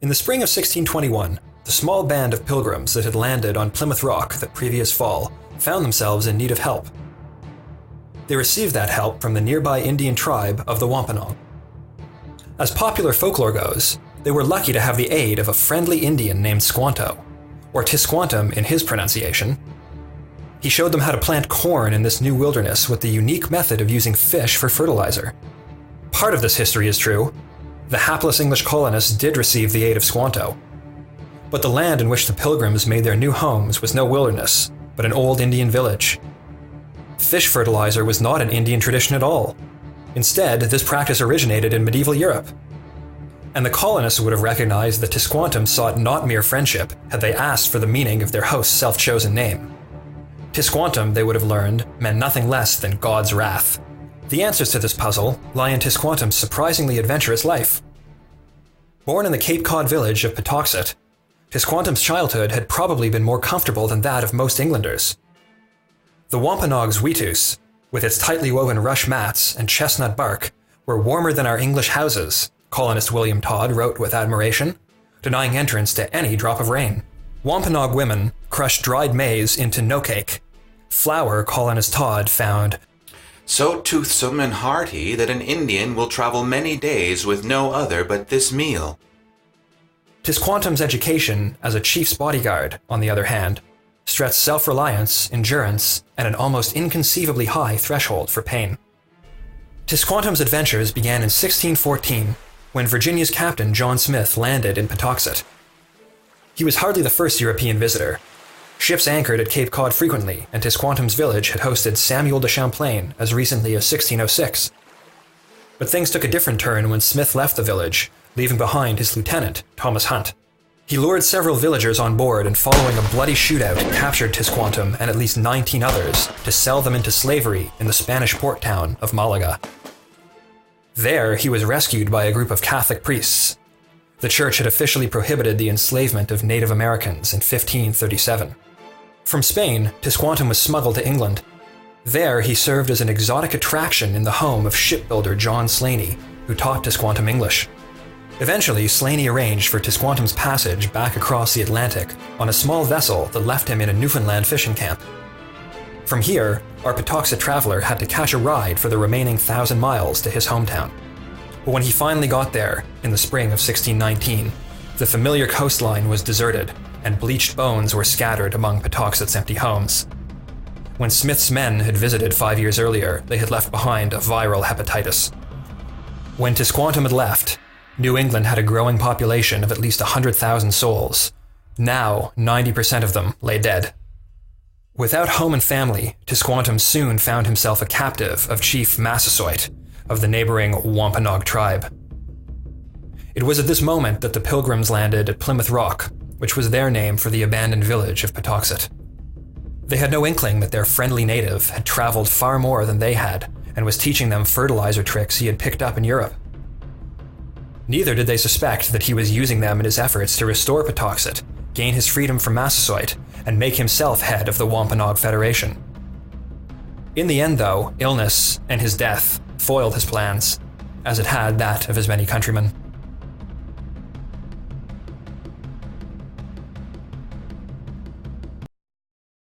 In the spring of 1621, the small band of pilgrims that had landed on Plymouth Rock the previous fall found themselves in need of help. They received that help from the nearby Indian tribe of the Wampanoag. As popular folklore goes, they were lucky to have the aid of a friendly Indian named Squanto, or Tisquantum in his pronunciation. He showed them how to plant corn in this new wilderness with the unique method of using fish for fertilizer. Part of this history is true. The hapless English colonists did receive the aid of Squanto. But the land in which the pilgrims made their new homes was no wilderness, but an old Indian village. Fish fertilizer was not an Indian tradition at all. Instead, this practice originated in medieval Europe. And the colonists would have recognized that Tisquantum sought not mere friendship had they asked for the meaning of their host's self-chosen name. Tisquantum, they would have learned, meant nothing less than God's wrath. The answers to this puzzle lie in Tisquantum's surprisingly adventurous life. Born in the Cape Cod village of Patuxet, Tisquantum's childhood had probably been more comfortable than that of most Englanders. The Wampanoag's Witus, with its tightly woven rush mats and chestnut bark, were warmer than our English houses, colonist William Todd wrote with admiration, denying entrance to any drop of rain. Wampanoag women crushed dried maize into no-cake. Flour, colonist Todd found so toothsome and hearty that an Indian will travel many days with no other but this meal. Tisquantum's education as a chief's bodyguard, on the other hand, stressed self-reliance, endurance, and an almost inconceivably high threshold for pain. Tisquantum's adventures began in 1614, when Virginia's captain John Smith landed in Patuxet. He was hardly the first European visitor. Ships anchored at Cape Cod frequently, and Tisquantum's village had hosted Samuel de Champlain as recently as 1606. But things took a different turn when Smith left the village, leaving behind his lieutenant, Thomas Hunt. He lured several villagers on board and, following a bloody shootout, captured Tisquantum and at least 19 others to sell them into slavery in the Spanish port town of Malaga. There, he was rescued by a group of Catholic priests. The church had officially prohibited the enslavement of Native Americans in 1537. From Spain, Tisquantum was smuggled to England. There, he served as an exotic attraction in the home of shipbuilder John Slaney, who taught Tisquantum English. Eventually, Slaney arranged for Tisquantum's passage back across the Atlantic on a small vessel that left him in a Newfoundland fishing camp. From here, our Patuxet traveler had to catch a ride for the remaining 1,000 miles to his hometown. But when he finally got there, in the spring of 1619, the familiar coastline was deserted, and bleached bones were scattered among Patuxet's empty homes. When Smith's men had visited 5 years earlier, they had left behind a viral hepatitis. When Tisquantum had left, New England had a growing population of at least 100,000 souls. Now, 90% of them lay dead. Without home and family, Tisquantum soon found himself a captive of Chief Massasoit of the neighboring Wampanoag tribe. It was at this moment that the Pilgrims landed at Plymouth Rock, which was their name for the abandoned village of Patuxet. They had no inkling that their friendly native had traveled far more than they had and was teaching them fertilizer tricks he had picked up in Europe. Neither did they suspect that he was using them in his efforts to restore Patuxet, gain his freedom from Massasoit, and make himself head of the Wampanoag Federation. In the end, though, illness and his death foiled his plans, as it had that of his many countrymen.